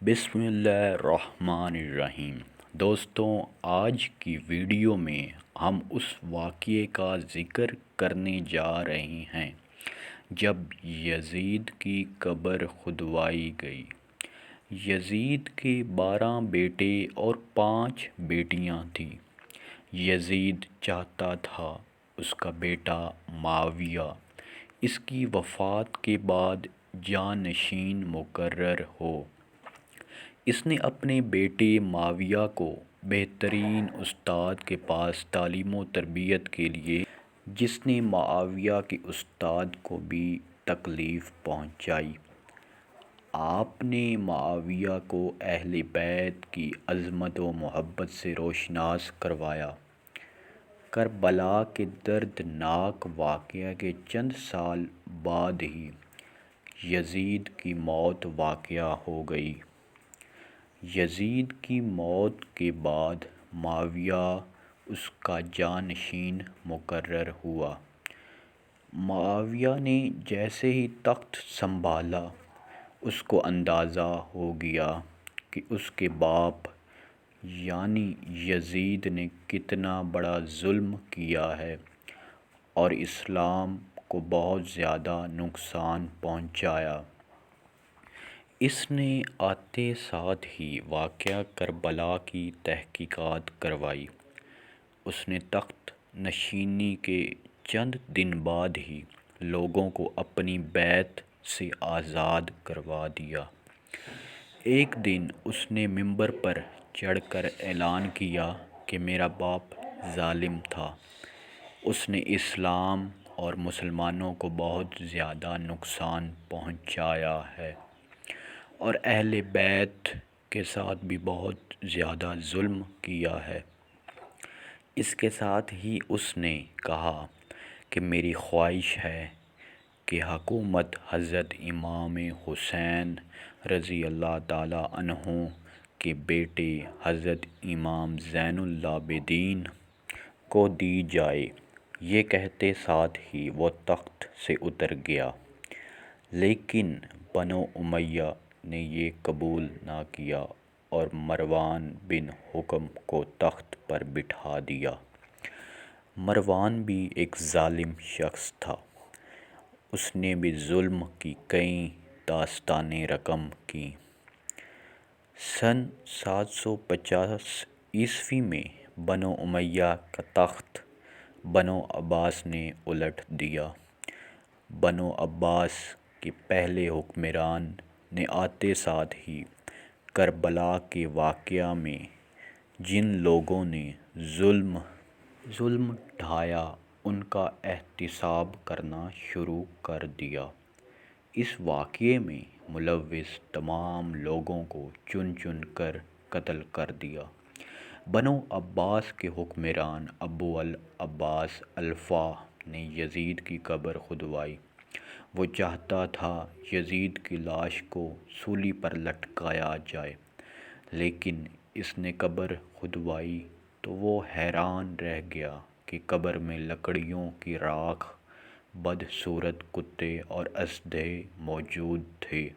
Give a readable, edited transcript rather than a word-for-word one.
بسم اللہ الرحمن الرحیم۔ دوستوں، آج کی ویڈیو میں ہم اس واقعے کا ذکر کرنے جا رہے ہیں جب یزید کی قبر کھدوائی گئی۔ یزید کے 12 بیٹے اور 5 بیٹیاں تھیں۔ یزید چاہتا تھا اس کا بیٹا معاویہ اس کی وفات کے بعد جانشین مقرر ہو۔ اس نے اپنے بیٹے معاویہ کو بہترین استاد کے پاس تعلیم و تربیت کے لیے، جس نے معاویہ کے استاد کو بھی تکلیف پہنچائی۔ آپ نے معاویہ کو اہل بیت کی عظمت و محبت سے روشناس کروایا۔ کربلا کے دردناک واقعے کے چند سال بعد ہی یزید کی موت واقع ہو گئی۔ یزید کی موت کے بعد معاویہ اس کا جانشین مقرر ہوا۔ معاویہ نے جیسے ہی تخت سنبھالا، اس کو اندازہ ہو گیا کہ اس کے باپ یعنی یزید نے کتنا بڑا ظلم کیا ہے اور اسلام کو بہت زیادہ نقصان پہنچایا۔ اس نے آتے ساتھ ہی واقعہ کربلا کی تحقیقات کروائی۔ اس نے تخت نشینی کے چند دن بعد ہی لوگوں کو اپنی بیعت سے آزاد کروا دیا۔ ایک دن اس نے منبر پر چڑھ کر اعلان کیا کہ میرا باپ ظالم تھا، اس نے اسلام اور مسلمانوں کو بہت زیادہ نقصان پہنچایا ہے اور اہل بیت کے ساتھ بھی بہت زیادہ ظلم کیا ہے۔ اس کے ساتھ ہی اس نے کہا کہ میری خواہش ہے کہ حکومت حضرت امام حسین رضی اللہ تعالیٰ عنہ کے بیٹے حضرت امام زین العابدین کو دی جائے۔ یہ کہتے ساتھ ہی وہ تخت سے اتر گیا، لیکن بنو امیہ نے یہ قبول نہ کیا اور مروان بن حکم کو تخت پر بٹھا دیا۔ مروان بھی ایک ظالم شخص تھا۔ اس نے بھی ظلم کی کئی داستانیں رقم کیں۔ سن 750 میں بنو امیہ کا تخت بنو عباس نے الٹ دیا۔ بنو عباس کے پہلے حکمران نے آتے ساتھ ہی کربلا کے واقعہ میں جن لوگوں نے ظلم ڈھایا ان کا احتساب کرنا شروع کر دیا۔ اس واقعے میں ملوث تمام لوگوں کو چن چن کر قتل کر دیا۔ بنو عباس کے حکمران ابو العباس الفا نے یزید کی قبر کھدوائی۔ وہ چاہتا تھا یزید کی لاش کو سولی پر لٹکایا جائے، لیکن اس نے قبر کھدوائی تو وہ حیران رہ گیا کہ قبر میں لکڑیوں کی راکھ، بدصورت کتے اور اسدے موجود تھے۔